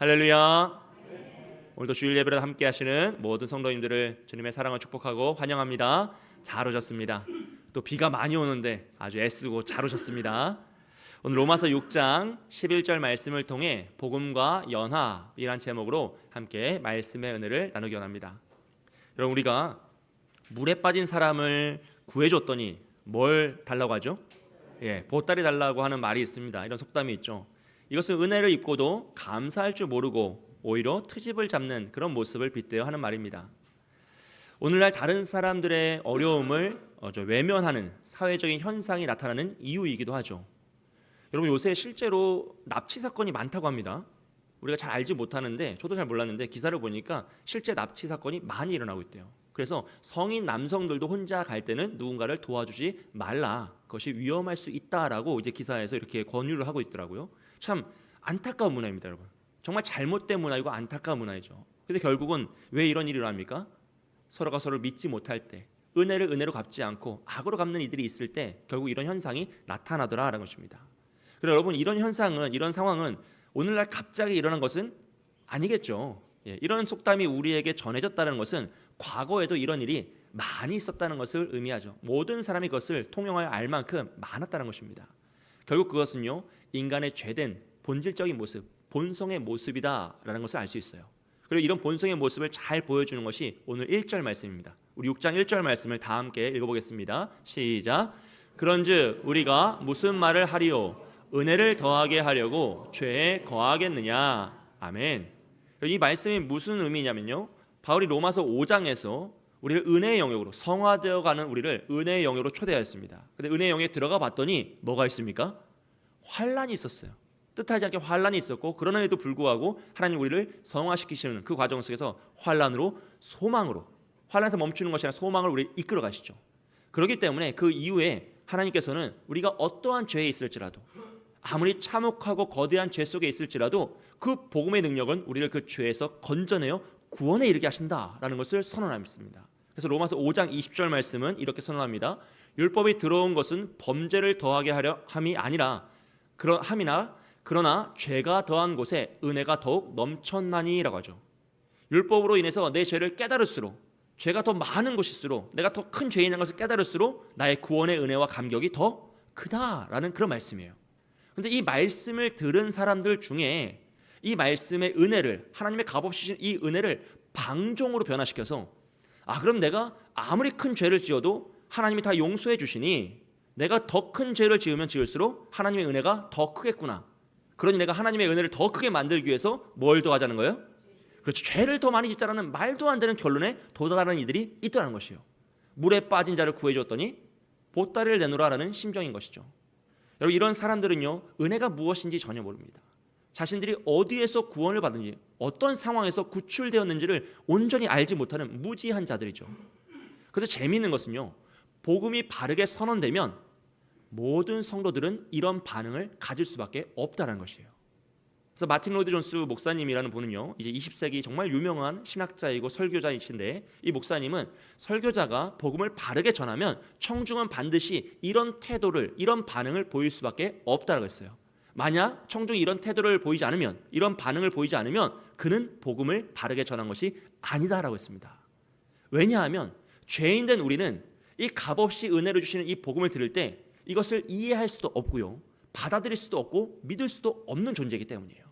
할렐루야. 오늘도 주일 예배를 함께 하시는 모든 성도님들을 주님의 사랑을 축복하고 환영합니다. 잘 오셨습니다. 또 비가 많이 오는데 아주 애쓰고 잘 오셨습니다. 오늘 로마서 6장 11절 말씀을 통해 복음과 연합이란 제목으로 함께 말씀의 은혜를 나누기 원합니다. 여러분, 우리가 물에 빠진 사람을 구해줬더니 뭘 달라고 하죠? 보따리 달라고 하는 말이 있습니다. 이런 속담이 있죠. 이것은 은혜를 입고도 감사할 줄 모르고 오히려 트집을 잡는 그런 모습을 빗대어 하는 말입니다. 오늘날 다른 사람들의 어려움을 외면하는 사회적인 현상이 나타나는 이유이기도 하죠. 여러분, 요새 실제로 납치 사건이 많다고 합니다. 우리가 잘 알지 못하는데, 저도 잘 몰랐는데 기사를 보니까 실제 납치 사건이 많이 일어나고 있대요. 그래서 성인 남성들도 혼자 갈 때는 누군가를 도와주지 말라, 그것이 위험할 수 있다라고 이제 기사에서 이렇게 권유를 하고 있더라고요. 참 안타까운 문화입니다, 여러분. 정말 잘못된 문화이고 안타까운 문화이죠. 근데 결국은 왜 이런 일이 일어납니까? 서로가 서로를 믿지 못할 때, 은혜를 은혜로 갚지 않고 악으로 갚는 이들이 있을 때 결국 이런 현상이 나타나더라라는 것입니다. 그래서 여러분, 이런 현상은, 이런 상황은 오늘날 갑자기 일어난 것은 아니겠죠. 이런 속담이 우리에게 전해졌다는 것은 과거에도 이런 일이 많이 있었다는 것을 의미하죠. 모든 사람이 그것을 통용하여 알 만큼 많았다는 것입니다. 결국 그것은요, 인간의 죄된 본질적인 모습, 본성의 모습이다라는 것을 알 수 있어요. 그리고 이런 본성의 모습을 잘 보여주는 것이 오늘 1절 말씀입니다. 우리 6장 1절 말씀을 다 함께 읽어보겠습니다. 시작. 그런즉 우리가 무슨 말을 하리요? 은혜를 더하게 하려고 죄에 거하겠느냐? 아멘. 이 말씀이 무슨 의미냐면요, 바울이 로마서 5장에서 우리를 은혜의 영역으로, 성화되어가는 우리를 은혜의 영역으로 초대하였습니다. 근데 은혜의 영역에 들어가 봤더니 뭐가 있습니까? 환란이 있었어요. 뜻하지 않게 환란이 있었고, 그러나에도 불구하고 하나님 우리를 성화시키시는 그 과정 속에서 환란으로 소망으로, 환란에서 멈추는 것이 아니라 소망을 우리 이끌어 가시죠. 그렇기 때문에 그 이후에 하나님께서는 우리가 어떠한 죄에 있을지라도, 아무리 참혹하고 거대한 죄 속에 있을지라도 그 복음의 능력은 우리를 그 죄에서 건져내어 구원에 이르게 하신다라는 것을 선언합니다. 그래서 로마서 5장 20절 말씀은 이렇게 선언합니다. 율법이 들어온 것은 범죄를 더하게 하려 함이 아니라 그러나 죄가 더한 곳에 은혜가 더욱 넘쳤나니라고 하죠. 율법으로 인해서 내 죄를 깨달을수록, 죄가 더 많은 곳일수록, 내가 더 큰 죄인인 것을 깨달을수록 나의 구원의 은혜와 감격이 더 크다라는 그런 말씀이에요. 그런데 이 말씀을 들은 사람들 중에 이 말씀의 은혜를, 하나님의 값없이 주신 이 은혜를 방종으로 변화시켜서, 그럼 내가 아무리 큰 죄를 지어도 하나님이 다 용서해 주시니 내가 더 큰 죄를 지으면 지을수록 하나님의 은혜가 더 크겠구나. 그러니 내가 하나님의 은혜를 더 크게 만들기 위해서 뭘 더 하자는 거예요? 그렇죠. 죄를 더 많이 짓자라는 말도 안 되는 결론에 도달하는 이들이 있다는 것이에요. 물에 빠진 자를 구해줬더니 보따리를 내놓으라는 심정인 것이죠. 여러분, 이런 사람들은요, 은혜가 무엇인지 전혀 모릅니다. 자신들이 어디에서 구원을 받은지, 어떤 상황에서 구출되었는지를 온전히 알지 못하는 무지한 자들이죠. 그런데 재미있는 것은요, 복음이 바르게 선언되면 모든 성도들은 이런 반응을 가질 수밖에 없다는 것이에요. 그래서 마틴 로이드 존스 목사님이라는 분은요, 이제 20세기 정말 유명한 신학자이고 설교자이신데, 이 목사님은 설교자가 복음을 바르게 전하면 청중은 반드시 이런 태도를, 이런 반응을 보일 수밖에 없다고 했어요. 만약 청중이 이런 태도를 보이지 않으면, 이런 반응을 보이지 않으면 그는 복음을 바르게 전한 것이 아니다라고 했습니다. 왜냐하면 죄인된 우리는 이 값없이 은혜를 주시는 이 복음을 들을 때 이것을 이해할 수도 없고요, 받아들일 수도 없고 믿을 수도 없는 존재이기 때문이에요.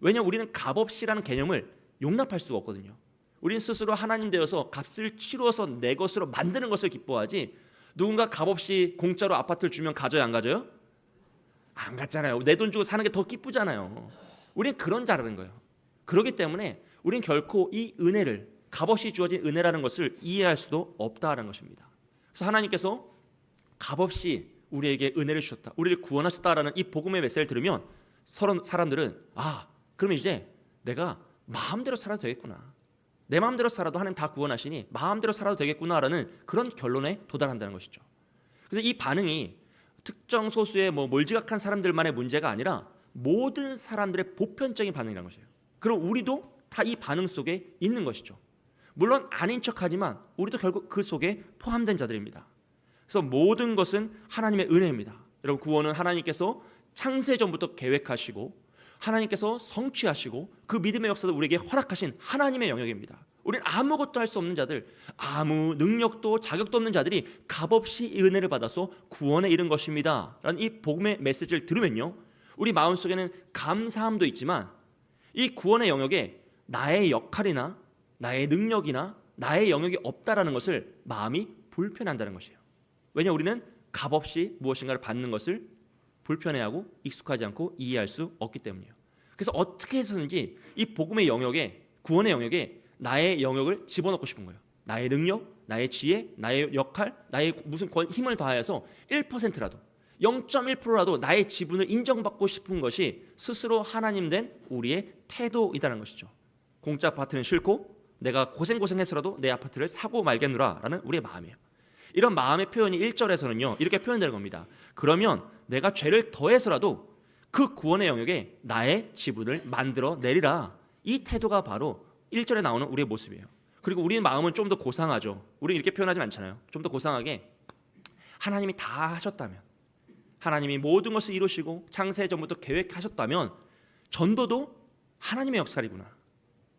왜냐하면 우리는 값없이라는 개념을 용납할 수가 없거든요. 우리는 스스로 하나님 되어서 값을 치루어서 내 것으로 만드는 것을 기뻐하지, 누군가 값없이 공짜로 아파트를 주면 가져요, 안 가져요? 안 갔잖아요. 내 돈 주고 사는 게 더 기쁘잖아요. 우리는 그런 자라는 거예요. 그렇기 때문에 우리는 결코 이 은혜를, 값없이 주어진 은혜라는 것을 이해할 수도 없다는 것입니다. 그래서 하나님께서 값없이 우리에게 은혜를 주셨다, 우리를 구원하셨다라는 이 복음의 메시지를 들으면 사람들은 그러면 이제 내가 마음대로 살아도 되겠구나, 내 마음대로 살아도 하나님 다 구원하시니 마음대로 살아도 되겠구나라는 그런 결론에 도달한다는 것이죠. 그런데 이 반응이 특정 소수의 몰지각한 사람들만의 문제가 아니라 모든 사람들의 보편적인 반응이라는 것이에요. 그럼 우리도 다 이 반응 속에 있는 것이죠. 물론 아닌 척하지만 우리도 결국 그 속에 포함된 자들입니다. 그래서 모든 것은 하나님의 은혜입니다. 여러분, 구원은 하나님께서 창세 전부터 계획하시고 하나님께서 성취하시고 그 믿음의 역사도 우리에게 허락하신 하나님의 영역입니다. 우리는 아무것도 할 수 없는 자들, 아무 능력도 자격도 없는 자들이 값없이 이 은혜를 받아서 구원에 이른 것입니다 라는 이 복음의 메시지를 들으면요, 우리 마음속에는 감사함도 있지만 이 구원의 영역에 나의 역할이나 나의 능력이나 나의 영역이 없다라는 것을 마음이 불편한다는 것이에요. 왜냐, 우리는 값없이 무엇인가를 받는 것을 불편해하고 익숙하지 않고 이해할 수 없기 때문이에요. 그래서 어떻게 해서든지 이 복음의 영역에, 구원의 영역에 나의 영역을 집어넣고 싶은 거예요. 나의 능력, 나의 지혜, 나의 역할, 나의 무슨 힘을 다해서 1%라도 0.1%라도 나의 지분을 인정받고 싶은 것이 스스로 하나님 된 우리의 태도이다는 것이죠. 공짜 아파트는 싫고 내가 고생해서라도 내 아파트를 사고 말겠노라 라는 우리의 마음이에요. 이런 마음의 표현이 1절에서는요 이렇게 표현되는 겁니다. 그러면 내가 죄를 더해서라도 그 구원의 영역에 나의 지분을 만들어 내리라. 이 태도가 바로 1절에 나오는 우리의 모습이에요. 그리고 우리의 마음은 좀 더 고상하죠. 우리는 이렇게 표현하진 않잖아요. 좀 더 고상하게 하나님이 다 하셨다면, 하나님이 모든 것을 이루시고 창세 전부터 계획하셨다면 전도도 하나님의 역할이구나.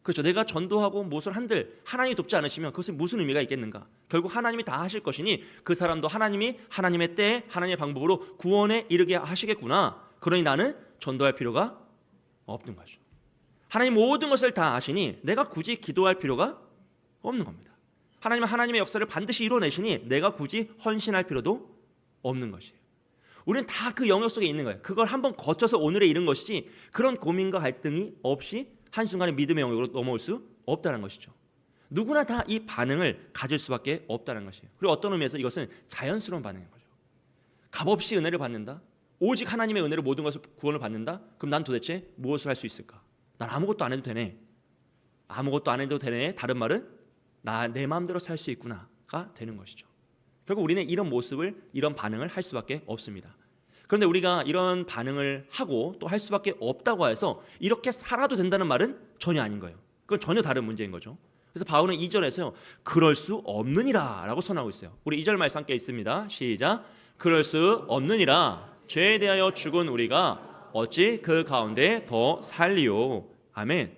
그렇죠. 내가 전도하고 무엇을 한들 하나님이 돕지 않으시면 그것은 무슨 의미가 있겠는가. 결국 하나님이 다 하실 것이니 그 사람도 하나님이 하나님의 때에 하나님의 방법으로 구원에 이르게 하시겠구나. 그러니 나는 전도할 필요가 없는 거죠. 하나님 모든 것을 다 아시니 내가 굳이 기도할 필요가 없는 겁니다. 하나님은 하나님의 역사를 반드시 이뤄내시니 내가 굳이 헌신할 필요도 없는 것이에요. 우리는 다 그 영역 속에 있는 거예요. 그걸 한번 거쳐서 오늘에 이른 것이지 그런 고민과 갈등이 없이 한순간에 믿음의 영역으로 넘어올 수 없다는 것이죠. 누구나 다 이 반응을 가질 수밖에 없다는 것이에요. 그리고 어떤 의미에서 이것은 자연스러운 반응인 거죠. 값없이 은혜를 받는다? 오직 하나님의 은혜로 모든 것을 구원을 받는다? 그럼 난 도대체 무엇을 할 수 있을까? 난 아무것도 안 해도 되네. 아무것도 안 해도 되네. 다른 말은 내 마음대로 살 수 있구나가 되는 것이죠. 결국 우리는 이런 모습을, 이런 반응을 할 수밖에 없습니다. 그런데 우리가 이런 반응을 하고 또 할 수밖에 없다고 해서 이렇게 살아도 된다는 말은 전혀 아닌 거예요. 그건 전혀 다른 문제인 거죠. 그래서 바울은 2절에서요 그럴 수 없느니라 라고 선하고 있어요. 우리 2절 말씀 함께 있습니다. 시작. 그럴 수 없느니라 죄에 대하여 죽은 우리가 어찌 그 가운데 더 살리요. 아멘.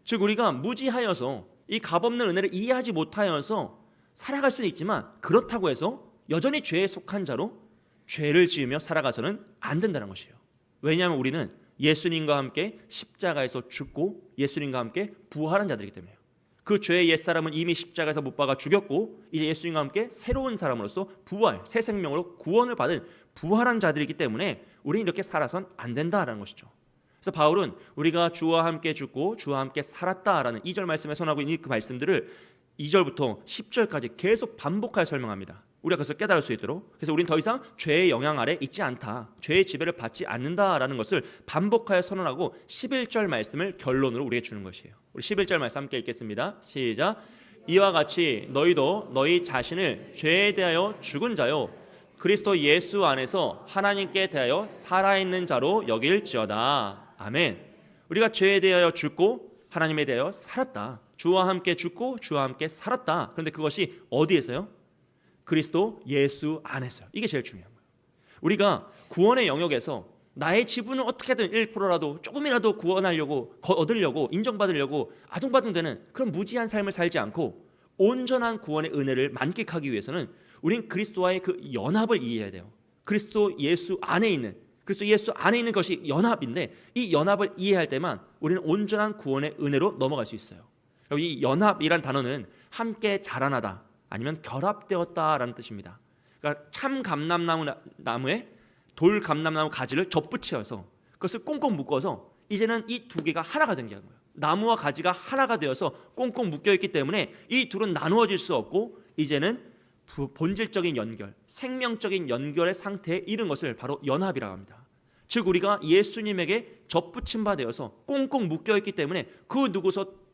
즉 우리가 무지하여서 이 값없는 은혜를 이해하지 못하여서 살아갈 수는 있지만 그렇다고 해서 여전히 죄에 속한 자로 죄를 지으며 살아가서는 안 된다는 것이에요. 왜냐하면 우리는 예수님과 함께 십자가에서 죽고 예수님과 함께 부활한 자들이기 때문에요. 그 죄의 옛사람은 이미 십자가에서 못 박아 죽였고 이제 예수님과 함께 새로운 사람으로서 부활, 새 생명으로 구원을 받은 부활한 자들이기 때문에 우리는 이렇게 살아선 안 된다라는 것이죠. 그래서 바울은 우리가 주와 함께 죽고 주와 함께 살았다라는 2절 말씀에 선하고 있는 그 말씀들을 2절부터 10절까지 계속 반복하여 설명합니다. 우리가 그것을 깨달을 수 있도록. 그래서 우리는 더 이상 죄의 영향 아래 있지 않다, 죄의 지배를 받지 않는다라는 것을 반복하여 선언하고 11절 말씀을 결론으로 우리에게 주는 것이에요. 우리 11절 말씀 함께 읽겠습니다. 시작. 이와 같이 너희도 너희 자신을 죄에 대하여 죽은 자요 그리스도 예수 안에서 하나님께 대하여 살아있는 자로 여길지어다. 아멘. 우리가 죄에 대하여 죽고 하나님에 대하여 살았다. 주와 함께 죽고 주와 함께 살았다. 그런데 그것이 어디에서요? 그리스도 예수 안에서요. 이게 제일 중요한 거예요. 우리가 구원의 영역에서 나의 지분을 어떻게든 1%라도 조금이라도 구원하려고 얻으려고 인정받으려고 아둥바둥대는 그런 무지한 삶을 살지 않고 온전한 구원의 은혜를 만끽하기 위해서는 우린 그리스도와의 그 연합을 이해해야 돼요. 그리스도 예수 안에 있는 것이 연합인데 이 연합을 이해할 때만 우리는 온전한 구원의 은혜로 넘어갈 수 있어요. 이 연합이란 단어는 함께 자라나다 아니면 결합되었다라는 뜻입니다. 그러니까 참 감람나무에 돌 감람나무 가지를 접붙여서 그것을 꽁꽁 묶어서 이제는 이 두 개가 하나가 된 게 거예요. 나무와 가지가 하나가 되어서 꽁꽁 묶여있기 때문에 이 둘은 나누어질 수 없고 이제는 본질적인 연결, 생명적인 연결의 상태에 이른 것을 바로 연합이라고 합니다. 즉 우리가 예수님에게 접붙임 바 되어서 꽁꽁 묶여있기 때문에 그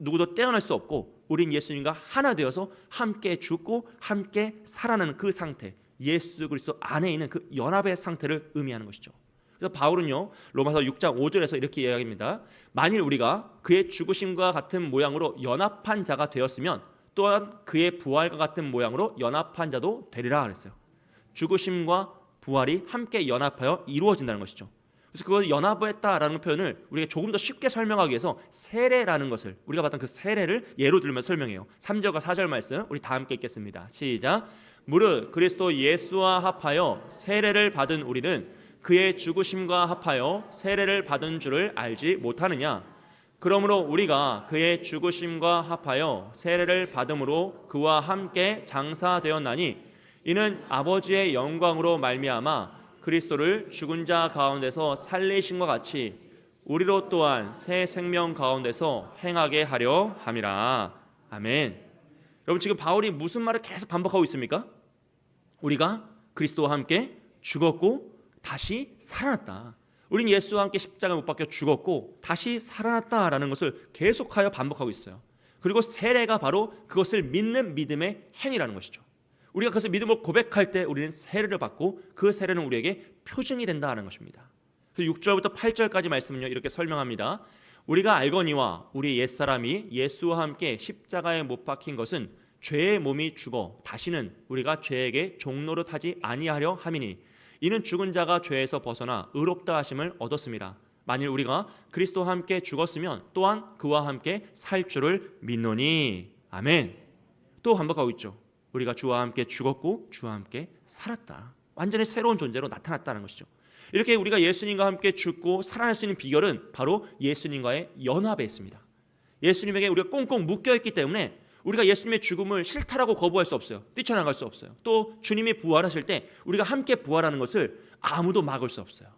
누구도 떼어낼 수 없고 우린 예수님과 하나 되어서 함께 죽고 함께 살아나는 그 상태, 예수 그리스도 안에 있는 그 연합의 상태를 의미하는 것이죠. 그래서 바울은요 로마서 6장 5절에서 이렇게 이야기합니다. 만일 우리가 그의 죽으심과 같은 모양으로 연합한 자가 되었으면 또한 그의 부활과 같은 모양으로 연합한 자도 되리라 그랬어요. 죽으심과 부활이 함께 연합하여 이루어진다는 것이죠. 그래서 그걸 연합했다라는 표현을 우리가 조금 더 쉽게 설명하기 위해서 세례라는 것을, 우리가 봤던 그 세례를 예로 들면 설명해요. 3절과 4절 말씀 우리 다 함께 읽겠습니다. 시작. 무릇 그리스도 예수와 합하여 세례를 받은 우리는 그의 죽으심과 합하여 세례를 받은 줄을 알지 못하느냐. 그러므로 우리가 그의 죽으심과 합하여 세례를 받음으로 그와 함께 장사되었나니 이는 아버지의 영광으로 말미암아 그리스도를 죽은 자 가운데서 살리신 것 같이 우리로 또한 새 생명 가운데서 행하게 하려 함이라. 아멘. 여러분, 지금 바울이 무슨 말을 계속 반복하고 있습니까? 우리가 그리스도와 함께 죽었고 다시 살아났다. 우린 예수와 함께 십자가에 못 박혀 죽었고 다시 살아났다라는 것을 계속하여 반복하고 있어요. 그리고 세례가 바로 그것을 믿는 믿음의 행위라는 것이죠. 우리가 그것을 믿음으로 고백할 때 우리는 세례를 받고 그 세례는 우리에게 표징이 된다는 것입니다. 6절부터 8절까지 말씀은요, 이렇게 설명합니다. 우리가 알거니와 우리 옛사람이 예수와 함께 십자가에 못 박힌 것은 죄의 몸이 죽어 다시는 우리가 죄에게 종노릇하지 아니하려 함이니 이는 죽은 자가 죄에서 벗어나 의롭다 하심을 얻었습니다. 만일 우리가 그리스도와 함께 죽었으면 또한 그와 함께 살 줄을 믿노니. 아멘. 또 반복하고 있죠. 우리가 주와 함께 죽었고 주와 함께 살았다. 완전히 새로운 존재로 나타났다는 것이죠. 이렇게 우리가 예수님과 함께 죽고 살아날 수 있는 비결은 바로 예수님과의 연합에 있습니다. 예수님에게 우리가 꽁꽁 묶여있기 때문에 우리가 예수님의 죽음을 실타라고 거부할 수 없어요. 뛰쳐나갈 수 없어요. 또 주님이 부활하실 때 우리가 함께 부활하는 것을 아무도 막을 수 없어요.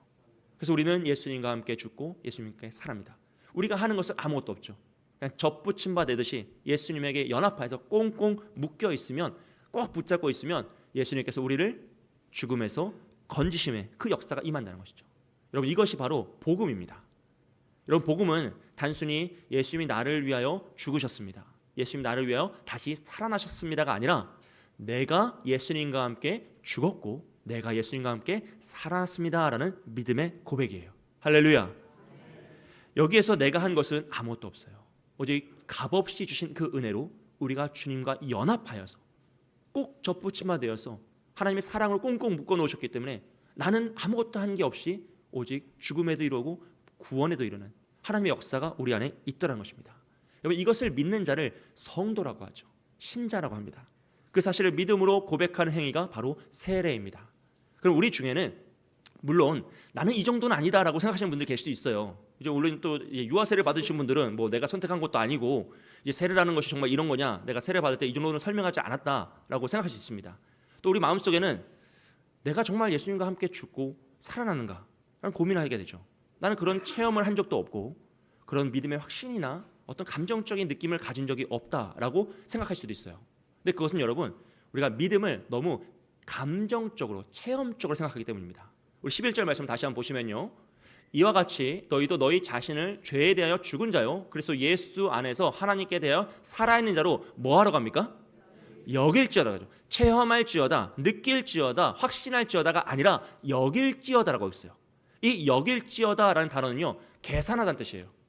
그래서 우리는 예수님과 함께 죽고 예수님과 함께 살합니다. 우리가 하는 것은 아무것도 없죠. 그냥 접붙임 바 되듯이 예수님에게 연합해서 꽁꽁 묶여 있으면, 꼭 붙잡고 있으면 예수님께서 우리를 죽음에서 건지심의 그 역사가 임한다는 것이죠. 여러분, 이것이 바로 복음입니다. 여러분, 복음은 단순히 예수님이 나를 위하여 죽으셨습니다, 예수님 나를 위하여 다시 살아나셨습니다가 아니라 내가 예수님과 함께 죽었고 내가 예수님과 함께 살아났습니다라는 믿음의 고백이에요. 할렐루야. 여기에서 내가 한 것은 아무것도 없어요. 오직 값없이 주신 그 은혜로 우리가 주님과 연합하여서 꼭 접붙임화 되어서 하나님의 사랑으로 꽁꽁 묶어 놓으셨기 때문에 나는 아무것도 한 게 없이 오직 죽음에도 이루고 구원에도 이르는 하나님의 역사가 우리 안에 있더라는 것입니다. 여러분, 이것을 믿는 자를 성도라고 하죠. 신자라고 합니다. 그 사실을 믿음으로 고백하는 행위가 바로 세례입니다. 그럼 우리 중에는 물론 나는 이 정도는 아니다라고 생각하시는 분들 계실 수 있어요. 이제 물론 또 유아 세례 받으신 분들은 뭐 내가 선택한 것도 아니고 이제 세례라는 것이 정말 이런 거냐, 내가 세례 받을 때 이 정도는 설명하지 않았다라고 생각할 수 있습니다. 또 우리 마음속에는 내가 정말 예수님과 함께 죽고 살아나는가 라는 고민을 하게 되죠. 나는 그런 체험을 한 적도 없고 그런 믿음의 확신이나 어떤 감정적인 느낌을 가진 적이 없다라고 생각할 수도 있어요. 근데 그것은 여러분, 우리가 믿음을 너무 감정적으로 체험적으로 생각하기 때문입니다. 우리 11절 말씀 다시 한번 보시면요, 이와 같이 너희도 너희 자신을 죄에 대하여 죽은 자요 그래서 예수 안에서 하나님께 대하여 살아있는 자로 뭐하러 갑니까? 여길지어다. 체험할지어다, 느낄지어다, 확신할지어다가 아니라 여길지어다라고 있어요. 이 여길지어다라는 단어는요, 계산하다는 뜻이에요.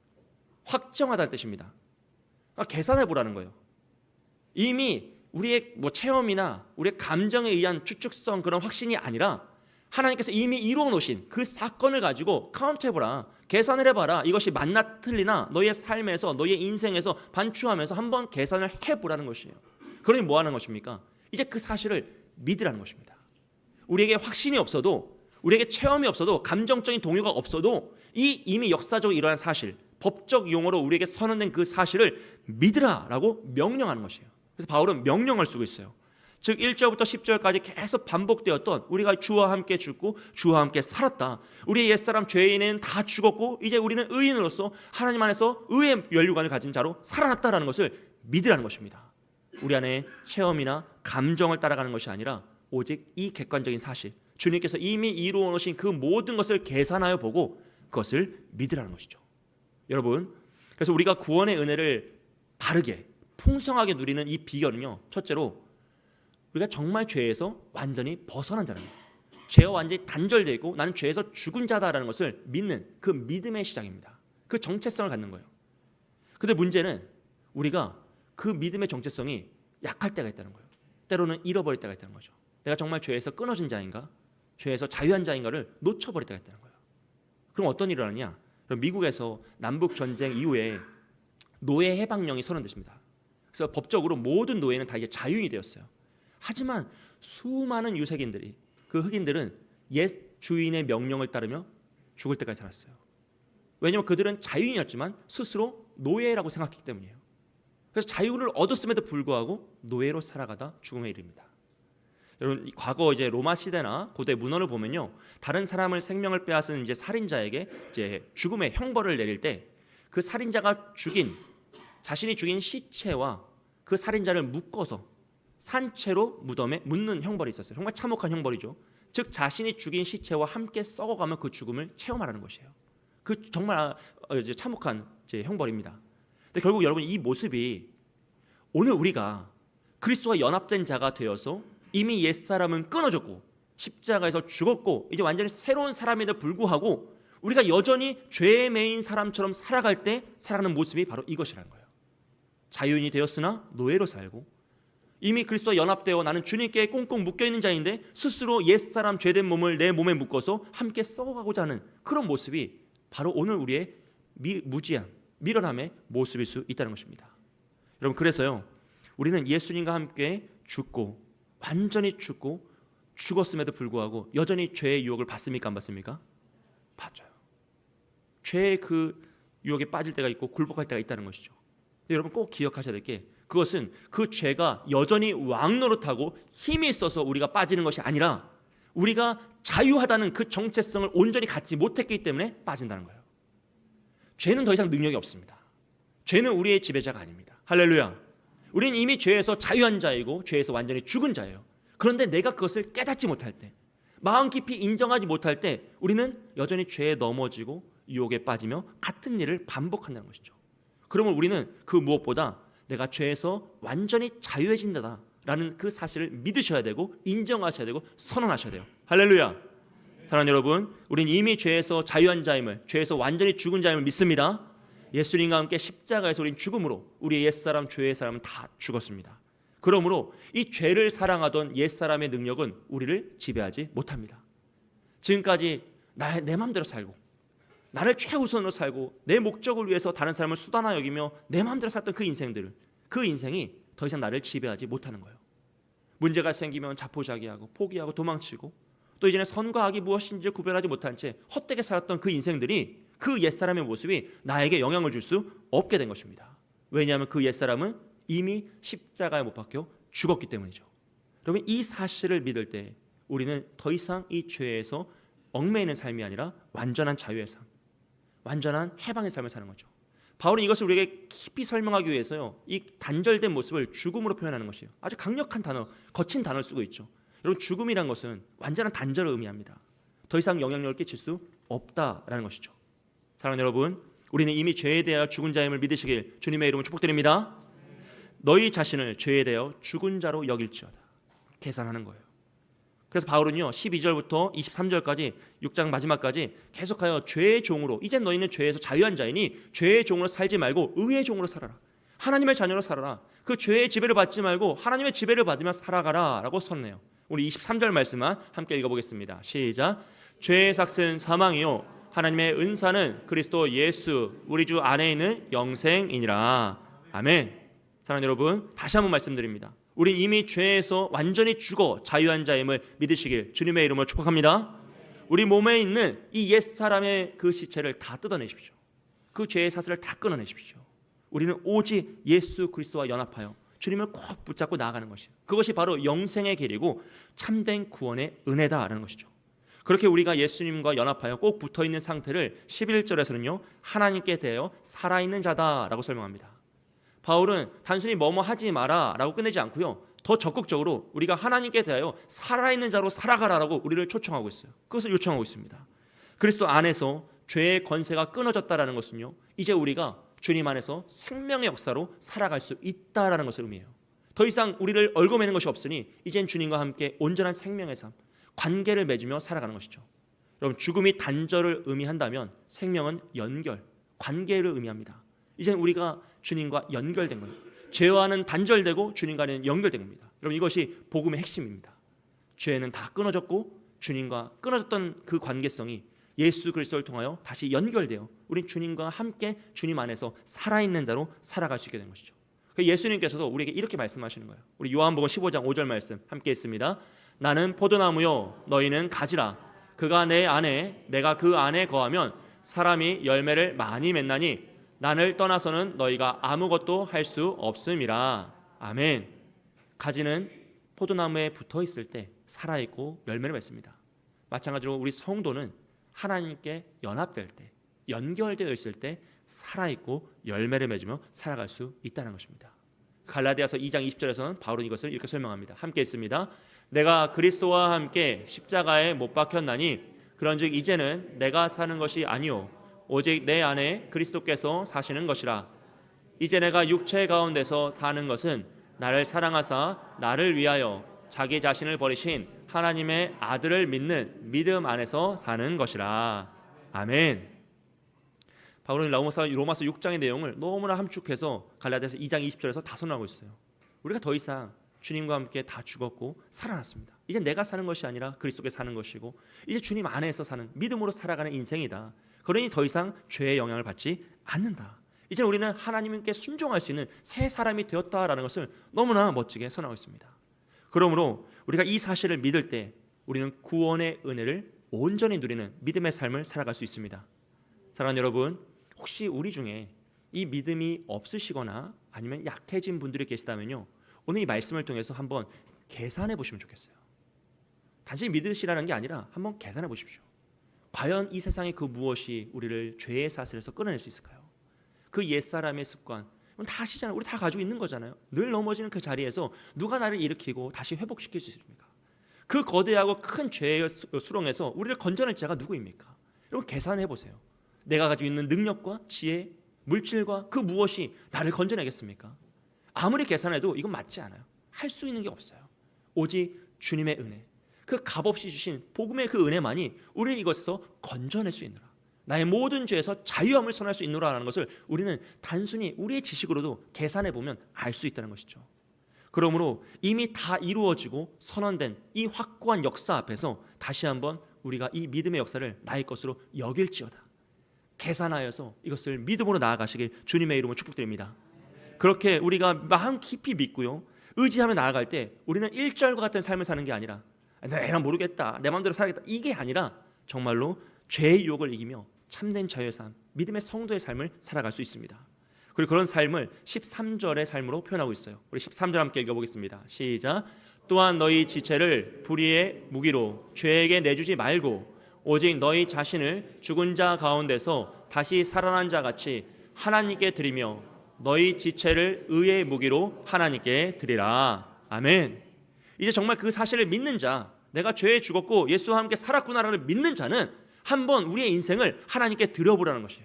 확정하다는 뜻입니다. 그러니까 계산해 보라는 거예요. 이미 우리의 체험이나 우리의 감정에 의한 추측성 그런 확신이 아니라 하나님께서 이미 이루어 놓으신 그 사건을 가지고 카운트해 보라, 계산을 해봐라. 이것이 맞나 틀리나 너의 삶에서, 너의 인생에서 반추하면서 한번 계산을 해보라는 것이에요. 그러니 뭐 하는 것입니까? 이제 그 사실을 믿으라는 것입니다. 우리에게 확신이 없어도, 우리에게 체험이 없어도, 감정적인 동요가 없어도 이 이미 역사적으로 일어난 사실, 법적 용어로 우리에게 선언된 그 사실을 믿으라라고 명령하는 것이에요. 그래서 바울은 명령을 쓰고 있어요. 즉 1절부터 10절까지 계속 반복되었던 우리가 주와 함께 죽고 주와 함께 살았다, 우리의 옛사람 죄인은 다 죽었고 이제 우리는 의인으로서 하나님 안에서 의의 면류관을 가진 자로 살아났다라는 것을 믿으라는 것입니다. 우리 안에 체험이나 감정을 따라가는 것이 아니라 오직 이 객관적인 사실, 주님께서 이미 이루어 놓으신 그 모든 것을 계산하여 보고 그것을 믿으라는 것이죠. 여러분, 그래서 우리가 구원의 은혜를 바르게 풍성하게 누리는 이 비결은요, 첫째로 우리가 정말 죄에서 완전히 벗어난 자라는 거예요. 죄와 완전히 단절되어 있고 나는 죄에서 죽은 자다라는 것을 믿는 그 믿음의 시작입니다. 그 정체성을 갖는 거예요. 근데 문제는 우리가 그 믿음의 정체성이 약할 때가 있다는 거예요. 때로는 잃어버릴 때가 있다는 거죠. 내가 정말 죄에서 끊어진 자인가, 죄에서 자유한 자인가를 놓쳐버릴 때가 있다는 거예요. 그럼 어떤 일이 일어나냐? 그럼 미국에서 남북 전쟁 이후에 노예 해방령이 선언됐습니다. 그래서 법적으로 모든 노예는 다 이제 자유인이 되었어요. 하지만 수많은 유색인들이, 그 흑인들은 옛 주인의 명령을 따르며 죽을 때까지 살았어요. 왜냐하면 그들은 자유인이었지만 스스로 노예라고 생각했기 때문이에요. 그래서 자유를 얻었음에도 불구하고 노예로 살아가다 죽음에 이릅니다. 여러분, 과거 이제 로마 시대나 고대 문헌을 보면요, 다른 사람을 생명을 빼앗은 이제 살인자에게 이제 죽음의 형벌을 내릴 때 그 살인자가 자신이 죽인 시체와 그 살인자를 묶어서 산채로 무덤에 묻는 형벌이 있었어요. 정말 참혹한 형벌이죠. 즉 자신이 죽인 시체와 함께 썩어가면 그 죽음을 체험하라는 것이에요. 그 정말 이제 참혹한 이제 형벌입니다. 근데 결국 여러분, 이 모습이 오늘 우리가 그리스도와 연합된 자가 되어서 이미 옛사람은 끊어졌고 십자가에서 죽었고 이제 완전히 새로운 사람임에도 불구하고 우리가 여전히 죄에 매인 사람처럼 살아갈 때 살아가는 모습이 바로 이것이라는 거예요. 자유인이 되었으나 노예로 살고, 이미 그리스도와 연합되어 나는 주님께 꽁꽁 묶여있는 자인데 스스로 옛사람 죄된 몸을 내 몸에 묶어서 함께 썩어가고자 하는 그런 모습이 바로 오늘 우리의 무지한 미련함의 모습일 수 있다는 것입니다. 여러분, 그래서요, 우리는 예수님과 함께 죽고 완전히 죽고 죽었음에도 불구하고 여전히 죄의 유혹을 받습니까? 안 받습니까? 받아요. 죄의 그 유혹에 빠질 때가 있고 굴복할 때가 있다는 것이죠. 여러분, 꼭 기억하셔야 될 게, 그것은 그 죄가 여전히 왕노릇하고 힘이 있어서 우리가 빠지는 것이 아니라 우리가 자유하다는 그 정체성을 온전히 갖지 못했기 때문에 빠진다는 거예요. 죄는 더 이상 능력이 없습니다. 죄는 우리의 지배자가 아닙니다. 할렐루야. 우리는 이미 죄에서 자유한 자이고 죄에서 완전히 죽은 자예요. 그런데 내가 그것을 깨닫지 못할 때, 마음 깊이 인정하지 못할 때 우리는 여전히 죄에 넘어지고 유혹에 빠지며 같은 일을 반복한다는 것이죠. 그러면 우리는 그 무엇보다 내가 죄에서 완전히 자유해진다라는 그 사실을 믿으셔야 되고 인정하셔야 되고 선언하셔야 돼요. 할렐루야. 사랑하는 여러분, 우리는 이미 죄에서 자유한 자임을, 죄에서 완전히 죽은 자임을 믿습니다. 예수님과 함께 십자가에서 우린 죽음으로 우리의 옛사람, 죄의 사람은 다 죽었습니다. 그러므로 이 죄를 사랑하던 옛사람의 능력은 우리를 지배하지 못합니다. 지금까지 내 마음대로 살고 나를 최우선으로 살고 내 목적을 위해서 다른 사람을 수단화 여기며 내 마음대로 살던 그 인생이 더 이상 나를 지배하지 못하는 거예요. 문제가 생기면 자포자기하고 포기하고 도망치고, 또 이제는 선과 악이 무엇인지 구별하지 못한 채 헛되게 살았던 그 인생들이, 그 옛사람의 모습이 나에게 영향을 줄 수 없게 된 것입니다. 왜냐하면 그 옛사람은 이미 십자가에 못 박혀 죽었기 때문이죠. 여러분, 이 사실을 믿을 때 우리는 더 이상 이 죄에서 얽매이는 삶이 아니라 완전한 자유의 삶, 완전한 해방의 삶을 사는 거죠. 바울은 이것을 우리에게 깊이 설명하기 위해서요, 이 단절된 모습을 죽음으로 표현하는 것이에요. 아주 강력한 단어, 거친 단어를 쓰고 있죠. 여러분, 죽음이란 것은 완전한 단절을 의미합니다. 더 이상 영향력을 끼칠 수 없다라는 것이죠. 사랑하는 여러분, 우리는 이미 죄에 대하여 죽은 자임을 믿으시길 주님의 이름으로 축복드립니다. 너희 자신을 죄에 대하여 죽은 자로 여길지어다. 계산하는 거예요. 그래서 바울은요, 12절부터 23절까지 6장 마지막까지 계속하여 죄의 종으로, 이젠 너희는 죄에서 자유한 자이니 죄의 종으로 살지 말고 의의 종으로 살아라. 하나님의 자녀로 살아라. 그 죄의 지배를 받지 말고 하나님의 지배를 받으며 살아가라 라고 선언해요. 우리 23절 말씀만 함께 읽어보겠습니다. 시작. 죄의 삭은 사망이요 하나님의 은사는 그리스도 예수 우리 주 안에 있는 영생이니라. 아멘. 사랑하는 여러분, 다시 한번 말씀드립니다. 우린 이미 죄에서 완전히 죽어 자유한 자임을 믿으시길 주님의 이름으로 축복합니다. 우리 몸에 있는 이 옛사람의 그 시체를 다 뜯어내십시오. 그 죄의 사슬을 다 끊어내십시오. 우리는 오직 예수 그리스도와 연합하여 주님을 꼭 붙잡고 나아가는 것이에요. 그것이 바로 영생의 길이고 참된 구원의 은혜다라는 것이죠. 그렇게 우리가 예수님과 연합하여 꼭 붙어있는 상태를 11절에서는요, 하나님께 대하여 살아있는 자다라고 설명합니다. 바울은 단순히 뭐뭐 하지 마라 라고 끝내지 않고요, 더 적극적으로 우리가 하나님께 대하여 살아있는 자로 살아가라라고 우리를 초청하고 있어요. 그것을 요청하고 있습니다. 그리스도 안에서 죄의 권세가 끊어졌다라는 것은요, 이제 우리가 주님 안에서 생명의 역사로 살아갈 수 있다라는 것을 의미해요. 더 이상 우리를 얽어매는 것이 없으니 이젠 주님과 함께 온전한 생명의 삶, 관계를 맺으며 살아가는 것이죠. 여러분, 죽음이 단절을 의미한다면 생명은 연결, 관계를 의미합니다. 이젠 우리가 주님과 연결된 거예요. 죄와는 단절되고 주님과는 연결된 겁니다. 여러분, 이것이 복음의 핵심입니다. 죄는 다 끊어졌고 주님과 끊어졌던 그 관계성이 예수 그리스도를 통하여 다시 연결되어 우린 주님과 함께 주님 안에서 살아있는 자로 살아갈 수 있게 된 것이죠. 예수님께서도 우리에게 이렇게 말씀하시는 거예요. 우리 요한복음 15장 5절 말씀 함께 읽습니다. 나는 포도나무요 너희는 가지라. 그가 내 안에 내가 그 안에 거하면 사람이 열매를 많이 맺나니 나를 떠나서는 너희가 아무것도 할 수 없음이라. 아멘. 가지는 포도나무에 붙어 있을 때 살아있고 열매를 맺습니다. 마찬가지로 우리 성도는 하나님께 연합될 때, 연결되어 있을 때 살아있고 열매를 맺으며 살아갈 수 있다는 것입니다. 갈라디아서 2장 20절에서는 바울은 이것을 이렇게 설명합니다. 함께 읽습니다. 내가 그리스도와 함께 십자가에 못 박혔나니 그런즉 이제는 내가 사는 것이 아니요 오직 내 안에 그리스도께서 사시는 것이라. 이제 내가 육체 가운데서 사는 것은 나를 사랑하사 나를 위하여 자기 자신을 버리신 하나님의 아들을 믿는 믿음 안에서 사는 것이라. 아멘. 바울은 로마서 6장의 내용을 너무나 함축해서 갈라디아서 2장 20절에서 다 선언하고 있어요. 우리가 더 이상 주님과 함께 다 죽었고 살아났습니다. 이제 내가 사는 것이 아니라 그리스도께 사는 것이고 이제 주님 안에서 사는 믿음으로 살아가는 인생이다. 그러니 더 이상 죄의 영향을 받지 않는다. 이제 우리는 하나님께 순종할 수 있는 새 사람이 되었다라는 것을 너무나 멋지게 선언하고 있습니다. 그러므로 우리가 이 사실을 믿을 때 우리는 구원의 은혜를 온전히 누리는 믿음의 삶을 살아갈 수 있습니다. 사랑하는 여러분, 혹시 우리 중에 이 믿음이 없으시거나 아니면 약해진 분들이 계시다면요, 오늘 이 말씀을 통해서 한번 계산해 보시면 좋겠어요. 단지 믿으시라는 게 아니라 한번 계산해 보십시오. 과연 이 세상의 그 무엇이 우리를 죄의 사슬에서 끊어낼 수 있을까요? 그 옛사람의 습관, 다 아시잖아요. 우리 다 가지고 있는 거잖아요. 늘 넘어지는 그 자리에서 누가 나를 일으키고 다시 회복시킬 수 있습니까? 그 거대하고 큰 죄의 수렁에서 우리를 건져낼 자가 누구입니까? 여러분 계산해 보세요. 내가 가지고 있는 능력과 지혜, 물질과 그 무엇이 나를 건져내겠습니까? 아무리 계산해도 이건 맞지 않아요. 할 수 있는 게 없어요. 오직 주님의 은혜, 그 값없이 주신 복음의 그 은혜만이 우리를 이것에서 건져낼 수 있노라. 나의 모든 죄에서 자유함을 선할 수 있노라라는 것을 우리는 단순히 우리의 지식으로도 계산해 보면 알 수 있다는 것이죠. 그러므로 이미 다 이루어지고 선언된 이 확고한 역사 앞에서 다시 한번 우리가 이 믿음의 역사를 나의 것으로 여길지어다. 계산하여서 이것을 믿음으로 나아가시길 주님의 이름으로 축복드립니다. 그렇게 우리가 마음 깊이 믿고요, 의지하며 나아갈 때 우리는 1절과 같은 삶을 사는 게 아니라 내가 모르겠다, 내 마음대로 살아야겠다, 이게 아니라 정말로 죄의 유혹을 이기며 참된 자유의 삶, 믿음의 성도의 삶을 살아갈 수 있습니다. 그리고 그런 삶을 13절의 삶으로 표현하고 있어요. 우리 13절 함께 읽어보겠습니다. 시작. 또한 너희 지체를 불의의 무기로 죄에게 내주지 말고 오직 너희 자신을 죽은 자 가운데서 다시 살아난 자 같이 하나님께 드리며 너희 지체를 의의 무기로 하나님께 드리라. 아멘. 이제 정말 그 사실을 믿는 자, 내가 죄에 죽었고 예수와 함께 살았구나를 믿는 자는 한번 우리의 인생을 하나님께 드려보라는 것이에요.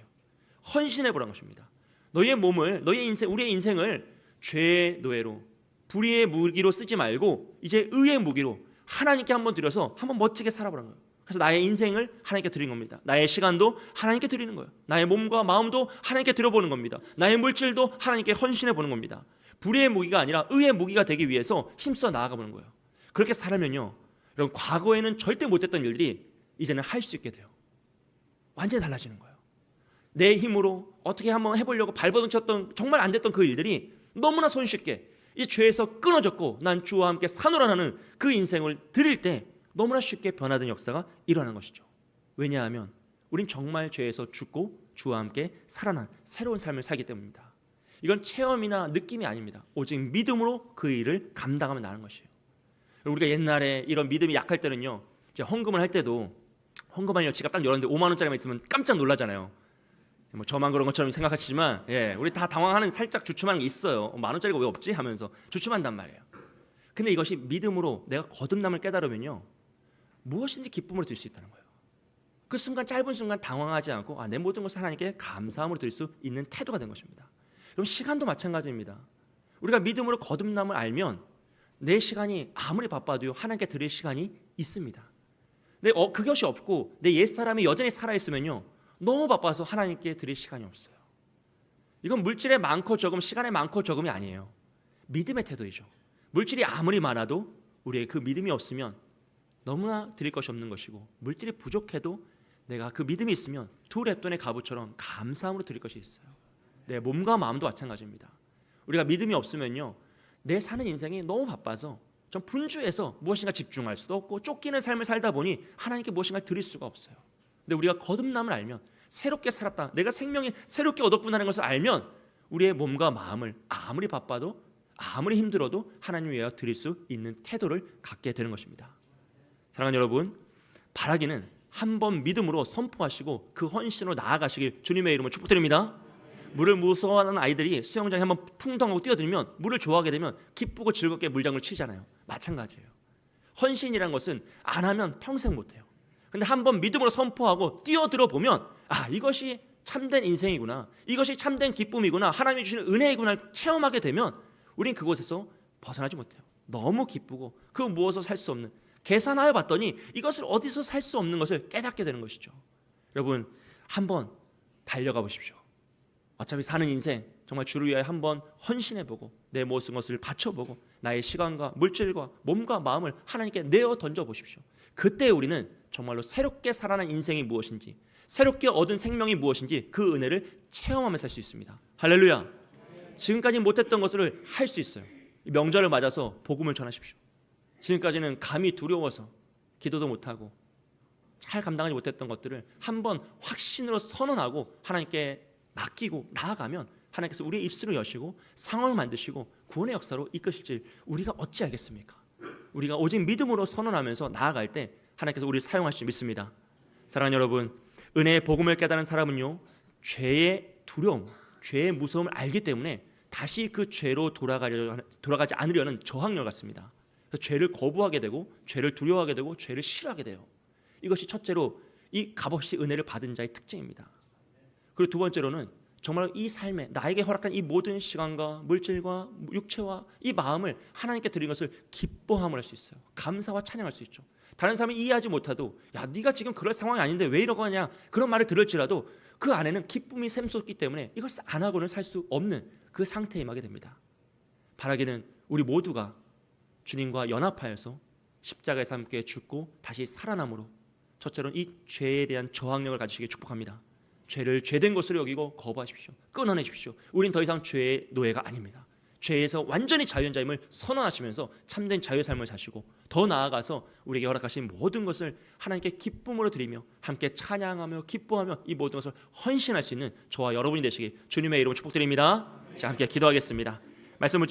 헌신해보라는 것입니다. 너희의 몸을, 너희의 인생, 우리의 인생을 죄의 노예로, 불의의 무기로 쓰지 말고 이제 의의 무기로 하나님께 한번 드려서 한번 멋지게 살아보라는 거예요. 그래서 나의 인생을 하나님께 드리는 겁니다. 나의 시간도 하나님께 드리는 거예요. 나의 몸과 마음도 하나님께 드려보는 겁니다. 나의 물질도 하나님께 헌신해보는 겁니다. 불의의 무기가 아니라 의의 무기가 되기 위해서 힘써 나아가보는 거예요. 그렇게 살면요, 여러분, 과거에는 절대 못했던 일들이 이제는 할 수 있게 돼요. 완전히 달라지는 거예요. 내 힘으로 어떻게 한번 해보려고 발버둥 쳤던 정말 안 됐던 그 일들이 너무나 손쉽게 이 죄에서 끊어졌고 난 주와 함께 사노라는 그 인생을 드릴 때 너무나 쉽게 변화된 역사가 일어나는 것이죠. 왜냐하면 우린 정말 죄에서 죽고 주와 함께 살아난 새로운 삶을 살기 때문입니다. 이건 체험이나 느낌이 아닙니다. 오직 믿음으로 그 일을 감당하면 나는 것이에요. 우리가 옛날에 이런 믿음이 약할 때는요, 이제 헌금을 할 때도 헌금하려 지갑 딱 열었는데 5만 원짜리만 있으면 깜짝 놀라잖아요. 뭐 저만 그런 것처럼 생각하시지만, 우리 다 당황하는, 살짝 주춤하는 게 있어요. 1만 원짜리가 왜 없지? 하면서 주춤한단 말이에요. 근데 이것이 믿음으로 내가 거듭남을 깨달으면요, 무엇인지 기쁨으로 드릴 수 있다는 거예요. 그 순간, 짧은 순간 당황하지 않고 내 모든 것을 하나님께 감사함으로 드릴 수 있는 태도가 된 것입니다. 그럼 시간도 마찬가지입니다. 우리가 믿음으로 거듭남을 알면 내 시간이 아무리 바빠도요, 하나님께 드릴 시간이 있습니다. 근데 그것이 없고 내 옛사람이 여전히 살아있으면요, 너무 바빠서 하나님께 드릴 시간이 없어요. 이건 물질의 많고 적음, 시간의 많고 적음이 아니에요. 믿음의 태도이죠. 물질이 아무리 많아도 우리의 그 믿음이 없으면 너무나 드릴 것이 없는 것이고, 물질이 부족해도 내가 그 믿음이 있으면 두 렙돈의 가부처럼 감사함으로 드릴 것이 있어요. 내 몸과 마음도 마찬가지입니다. 우리가 믿음이 없으면요, 내 사는 인생이 너무 바빠서 좀 분주해서 무엇인가 집중할 수도 없고 쫓기는 삶을 살다 보니 하나님께 무엇인가 드릴 수가 없어요. 근데 우리가 거듭남을 알면, 새롭게 살았다, 내가 생명이 새롭게 얻었구나 하는 것을 알면 우리의 몸과 마음을 아무리 바빠도 아무리 힘들어도 하나님 위하여 드릴 수 있는 태도를 갖게 되는 것입니다. 사랑하는 여러분, 바라기는 한번 믿음으로 선포하시고 그 헌신으로 나아가시길 주님의 이름으로 축복드립니다. 물을 무서워하는 아이들이 수영장에 한번 풍덩하고 뛰어들면, 물을 좋아하게 되면 기쁘고 즐겁게 물장구를 치잖아요. 마찬가지예요. 헌신이라는 것은 안 하면 평생 못해요. 근데 한번 믿음으로 선포하고 뛰어들어 보면, 아, 이것이 참된 인생이구나, 이것이 참된 기쁨이구나, 하나님이 주시는 은혜이구나 체험하게 되면 우린 그곳에서 벗어나지 못해요. 너무 기쁘고 그 무엇을 살 수 없는, 계산하여 봤더니 이것을 어디서 살 수 없는 것을 깨닫게 되는 것이죠. 여러분, 한번 달려가 보십시오. 어차피 사는 인생 정말 주를 위하여 한번 헌신해보고 내 모든 것을 바쳐보고 나의 시간과 물질과 몸과 마음을 하나님께 내어 던져보십시오. 그때 우리는 정말로 새롭게 살아난 인생이 무엇인지, 새롭게 얻은 생명이 무엇인지 그 은혜를 체험하며 살 수 있습니다. 할렐루야. 지금까지 못했던 것을 할 수 있어요. 명절을 맞아서 복음을 전하십시오. 지금까지는 감히 두려워서 기도도 못하고 잘 감당하지 못했던 것들을 한번 확신으로 선언하고 하나님께 맡기고 나아가면 하나님께서 우리의 입술을 여시고 상황을 만드시고 구원의 역사로 이끄실 줄 우리가 어찌 알겠습니까? 우리가 오직 믿음으로 선언하면서 나아갈 때 하나님께서 우리를 사용하실 줄 믿습니다. 사랑하는 여러분, 은혜의 복음을 깨달은 사람은요, 죄의 두려움, 죄의 무서움을 알기 때문에 다시 그 죄로 돌아가지 않으려는 저항력 같습니다. 그래서 죄를 거부하게 되고 죄를 두려워하게 되고 죄를 싫어하게 돼요. 이것이 첫째로 이 값없이 은혜를 받은 자의 특징입니다. 그리고 두 번째로는 정말 이 삶에 나에게 허락한 이 모든 시간과 물질과 육체와 이 마음을 하나님께 드린 것을 기뻐함을 할 수 있어요. 감사와 찬양할 수 있죠. 다른 사람이 이해하지 못해도, 야, 네가 지금 그럴 상황이 아닌데 왜 이러고 하냐, 그런 말을 들을지라도 그 안에는 기쁨이 샘솟기 때문에 이걸 안 하고는 살 수 없는 그 상태에 임하게 됩니다. 바라기는 우리 모두가 주님과 연합하여서 십자가에서 함께 죽고 다시 살아남으로, 첫째로는 이 죄에 대한 저항력을 가지시길 축복합니다. 죄를 죄된 것으로 여기고 거부하십시오. 끊어내십시오. 우린 더 이상 죄의 노예가 아닙니다. 죄에서 완전히 자유한 자임을 선언하시면서 참된 자유의 삶을 사시고, 더 나아가서 우리에게 허락하신 모든 것을 하나님께 기쁨으로 드리며 함께 찬양하며 기뻐하며 이 모든 것을 헌신할 수 있는 저와 여러분이 되시길 주님의 이름으로 축복드립니다. 자, 함께 기도하겠습니다. 말씀 을